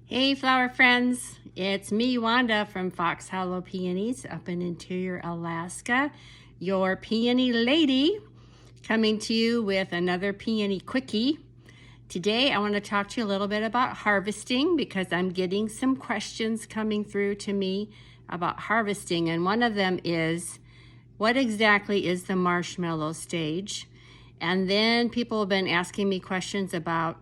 Hey flower friends, it's me Wanda from Fox Hollow Peonies up in Interior Alaska, your peony lady, coming to you with another peony quickie. Today I want to talk to you a little bit about harvesting because I'm getting some questions coming through to me about harvesting, and one of them is, what exactly is the marshmallow stage? And then people have been asking me questions about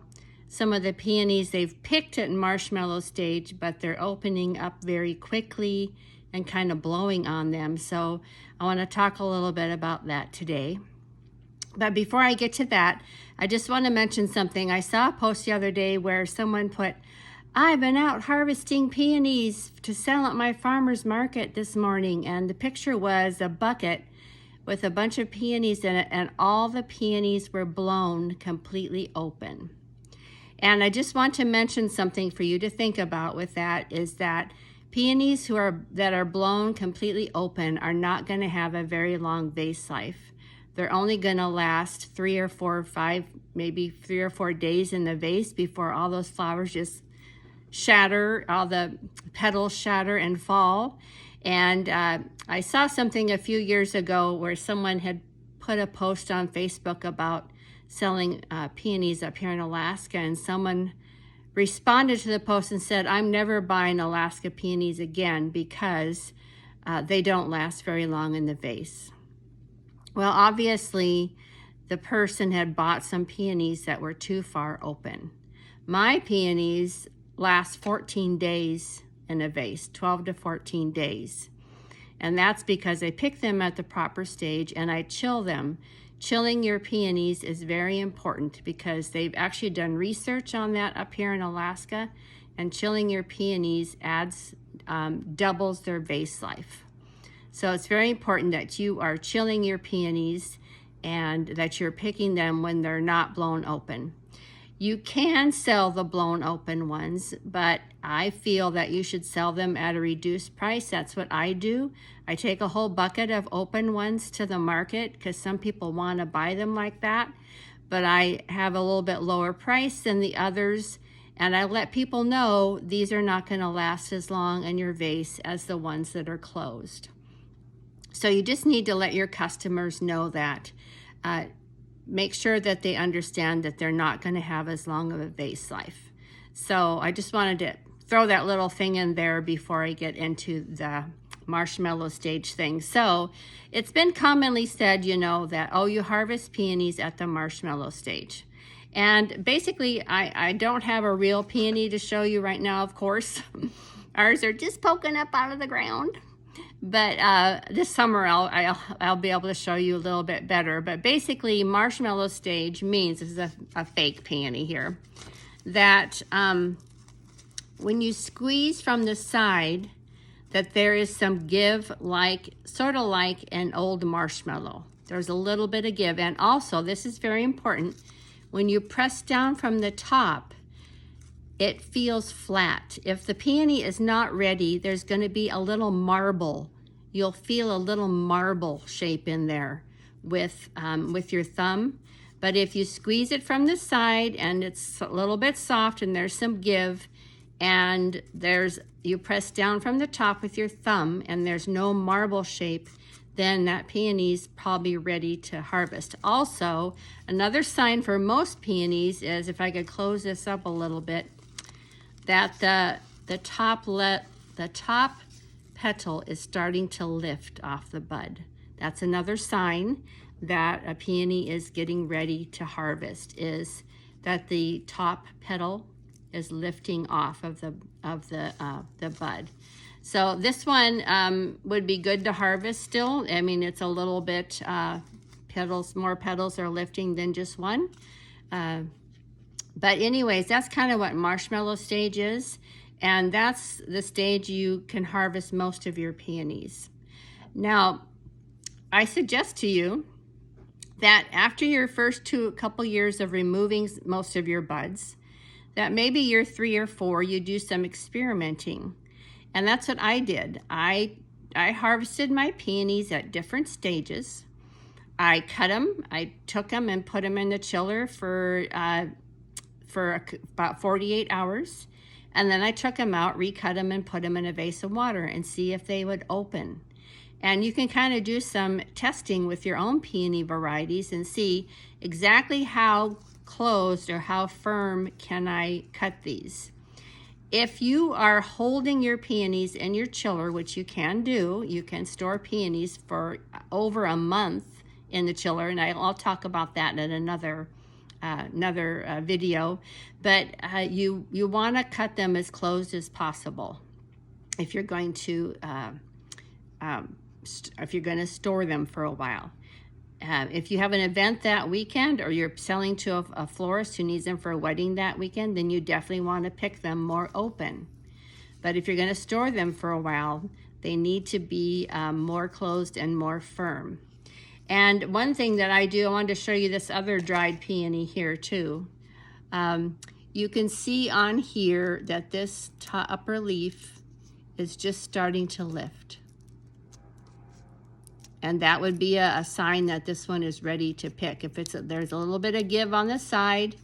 some of the peonies they've picked at marshmallow stage, but they're opening up very quickly and kind of blowing on them. So I want to talk a little bit about that today. But before I get to that, I just want to mention something. I saw a post the other day where someone put, "I've been out harvesting peonies to sell at my farmer's market this morning." And the picture was a bucket with a bunch of peonies in it, and all the peonies were blown completely open. And I just want to mention something for you to think about with that, is that peonies that are blown completely open are not going to have a very long vase life. They're only going to last 3 or 4 or 5, maybe 3 or 4 days in the vase before all those flowers just shatter, all the petals shatter and fall. And I saw something a few years ago where someone had put a post on Facebook about selling peonies up here in Alaska, and someone responded to the post and said, "I'm never buying Alaska peonies again because they don't last very long in the vase." Well, obviously the person had bought some peonies that were too far open. My peonies last 14 days in a vase, 12 to 14 days. And that's because I pick them at the proper stage and I chill them. Chilling your peonies is very important because they've actually done research on that up here in Alaska, and chilling your peonies doubles their vase life. So it's very important that you are chilling your peonies and that you're picking them when they're not blown open. You can sell the blown open ones, but I feel that you should sell them at a reduced price. That's what I do. I take a whole bucket of open ones to the market because some people want to buy them like that, but I have a little bit lower price than the others, and I let people know these are not going to last as long in your vase as the ones that are closed. So you just need to let your customers know that. Make sure that they understand that they're not going to have as long of a vase life. So I just wanted to throw that little thing in there before I get into the marshmallow stage thing. So it's been commonly said, that, oh, you harvest peonies at the marshmallow stage. And basically, I don't have a real peony to show you right now, of course. Ours are just poking up out of the ground. But this summer I'll be able to show you a little bit better. But basically, marshmallow stage means, this is a fake peony here, that when you squeeze from the side, that there is some give, sort of like an old marshmallow. There's a little bit of give. And also, this is very important, when you press down from the top, it feels flat. If the peony is not ready, there's going to be a little marble. You'll feel a little marble shape in there with your thumb. But if you squeeze it from the side and it's a little bit soft and there's some give, and you press down from the top with your thumb and there's no marble shape, then that peony's probably ready to harvest. Also, another sign for most peonies is, if I could close this up a little bit, that the top petal is starting to lift off the bud. That's another sign that a peony is getting ready to harvest, is that the top petal is lifting off of the bud. So this one would be good to harvest still. I mean, it's a little bit more petals are lifting than just one. But anyways, that's kind of what marshmallow stage is. And that's the stage you can harvest most of your peonies. Now, I suggest to you that after your first couple years of removing most of your buds, that maybe year 3 or 4, you do some experimenting. And that's what I did. I harvested my peonies at different stages. I cut them, I took them and put them in the chiller for about 48 hours. And then I took them out, recut them, and put them in a vase of water and see if they would open. And you can kind of do some testing with your own peony varieties and see exactly how closed or how firm can I cut these. If you are holding your peonies in your chiller, which you can do, you can store peonies for over a month in the chiller, and I'll talk about that in another video. But you want to cut them as closed as possible if you're going to store them for a while. If you have an event that weekend, or you're selling to a florist who needs them for a wedding that weekend, then you definitely want to pick them more open. But if you're going to store them for a while, they need to be more closed and more firm. And one thing that I do, I wanted to show you this other dried peony here too. You can see on here that this upper leaf is just starting to lift. And that would be a sign that this one is ready to pick. If there's a little bit of give on the side,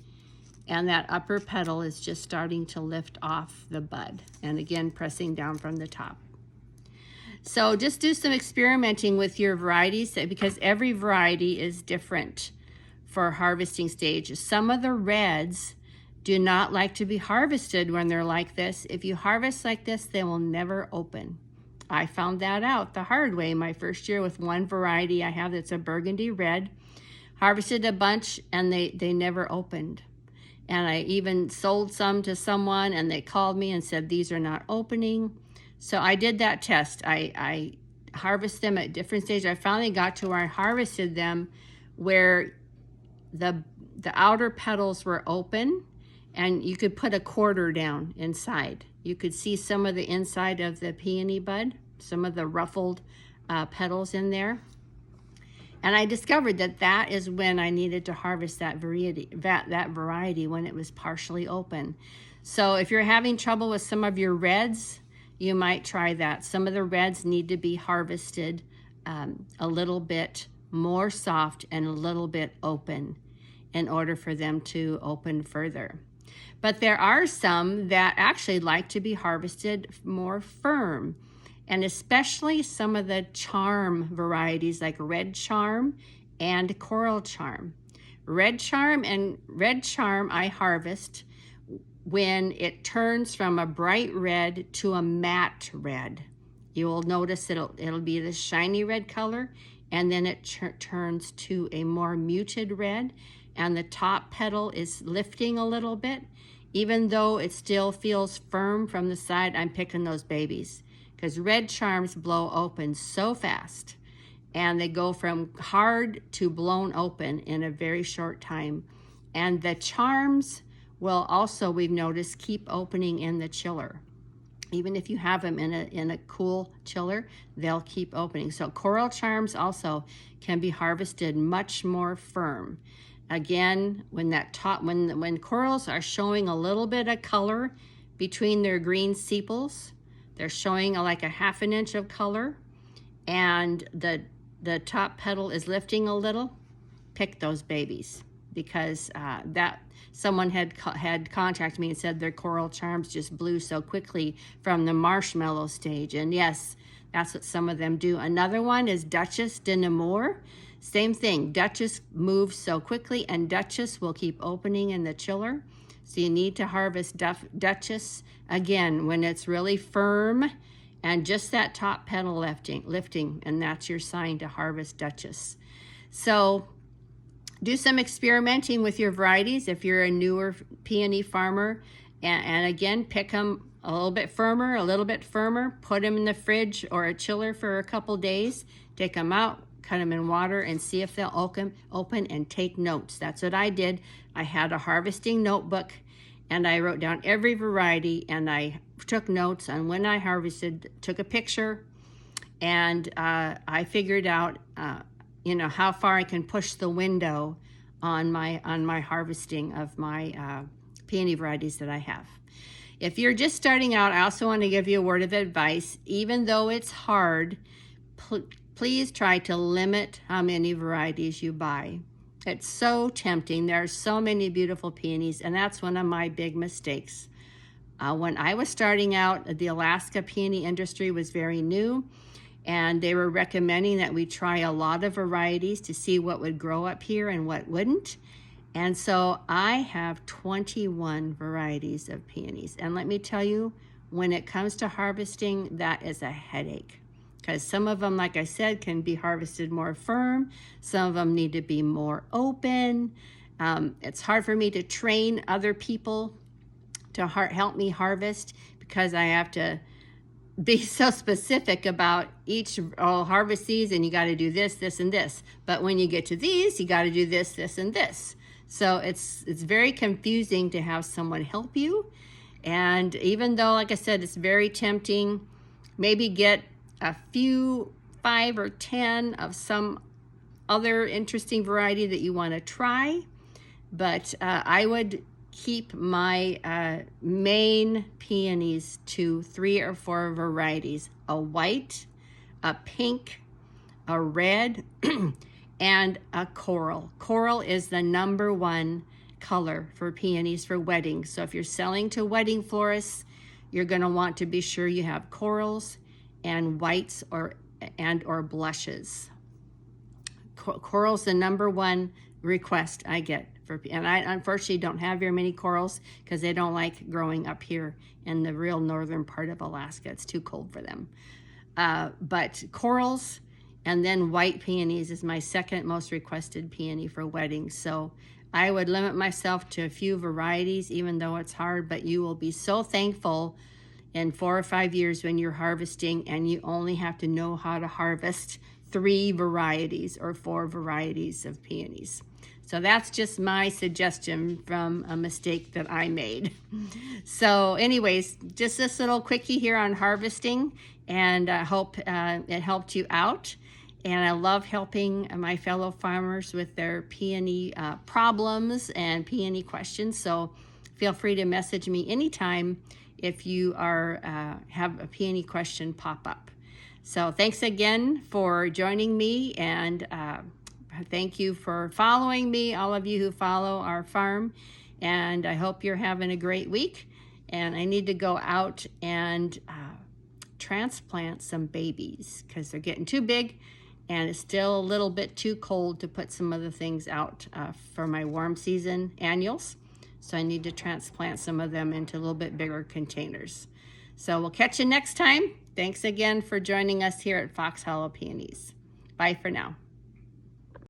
and that upper petal is just starting to lift off the bud. And again, pressing down from the top. So just do some experimenting with your varieties, because every variety is different for harvesting stage. Some of the reds do not like to be harvested when they're like this. If you harvest like this, they will never open. I found that out the hard way my first year with one variety I have that's a burgundy red. Harvested a bunch and they never opened. And I even sold some to someone and they called me and said, these are not opening. So I did that test. I harvested them at different stages. I finally got to where I harvested them where the outer petals were open and you could put a quarter down inside. You could see some of the inside of the peony bud, some of the ruffled petals in there. And I discovered that is when I needed to harvest that variety when it was partially open. So if you're having trouble with some of your reds, you might try that. Some of the reds need to be harvested a little bit more soft and a little bit open in order for them to open further. But there are some that actually like to be harvested more firm, and especially some of the charm varieties like red charm and coral charm. Red charm I harvest when it turns from a bright red to a matte red. You will notice it'll be this shiny red color, and then it turns to a more muted red, and the top petal is lifting a little bit. Even though it still feels firm from the side, I'm picking those babies, because red charms blow open so fast, and they go from hard to blown open in a very short time. And the charms will also, we've noticed, keep opening in the chiller. Even if you have them in a cool chiller, they'll keep opening. So coral charms also can be harvested much more firm. Again, when corals are showing a little bit of color between their green sepals, they're showing like a ½ inch of color, and the top petal is lifting a little, pick those babies, because someone had contacted me and said their coral charms just blew so quickly from the marshmallow stage. And yes, that's what some of them do. Another one is Duchess de Nemours. Same thing, Duchess moves so quickly, and Duchess will keep opening in the chiller. So you need to harvest Duchess again when it's really firm and just that top petal lifting, and that's your sign to harvest Duchess. So do some experimenting with your varieties if you're a newer peony farmer, and again, pick them a little bit firmer, put them in the fridge or a chiller for a couple days, take them out, cut them in water, and see if they'll open, and take notes. That's what I did. I had a harvesting notebook, and I wrote down every variety, and I took notes on when I harvested, took a picture, and I figured out how far I can push the window on my harvesting of my peony varieties that I have. If you're just starting out, I also want to give you a word of advice. Even though it's hard, please try to limit how many varieties you buy. It's so tempting. There are so many beautiful peonies, and that's one of my big mistakes. When I was starting out, the Alaska peony industry was very new, and they were recommending that we try a lot of varieties to see what would grow up here and what wouldn't. And so I have 21 varieties of peonies. And let me tell you, when it comes to harvesting, that is a headache. Because some of them, like I said, can be harvested more firm. Some of them need to be more open. It's hard for me to train other people to help me harvest, because I have to be so specific about each, harvest these and you got to do this, this, and this. But when you get to these, you got to do this, this, and this. So it's very confusing to have someone help you. And even though, like I said, it's very tempting, maybe get a few, 5 or 10 of some other interesting variety that you want to try. But I would keep my main peonies to 3 or 4 varieties: a white, a pink, a red, and a coral. Coral is the #1 color for peonies for weddings. So if you're selling to wedding florists, you're going to want to be sure you have corals and whites or blushes. Coral's the #1 request I get. And I unfortunately don't have very many corals because they don't like growing up here in the real northern part of Alaska. It's too cold for them. But corals and then white peonies is my second most requested peony for weddings. So I would limit myself to a few varieties, even though it's hard, but you will be so thankful in 4 or 5 years when you're harvesting and you only have to know how to harvest 3 varieties or 4 varieties of peonies. So that's just my suggestion from a mistake that I made. So anyways, just this little quickie here on harvesting, and I hope it helped you out. And I love helping my fellow farmers with their peony problems and peony questions. So feel free to message me anytime if you have a peony question pop up. So thanks again for joining me, and thank you for following me, all of you who follow our farm, and I hope you're having a great week. And I need to go out and transplant some babies because they're getting too big, and it's still a little bit too cold to put some of the things out for my warm season annuals. So I need to transplant some of them into a little bit bigger containers. So we'll catch you next time. Thanks again for joining us here at Fox Hollow Peonies. Bye for now.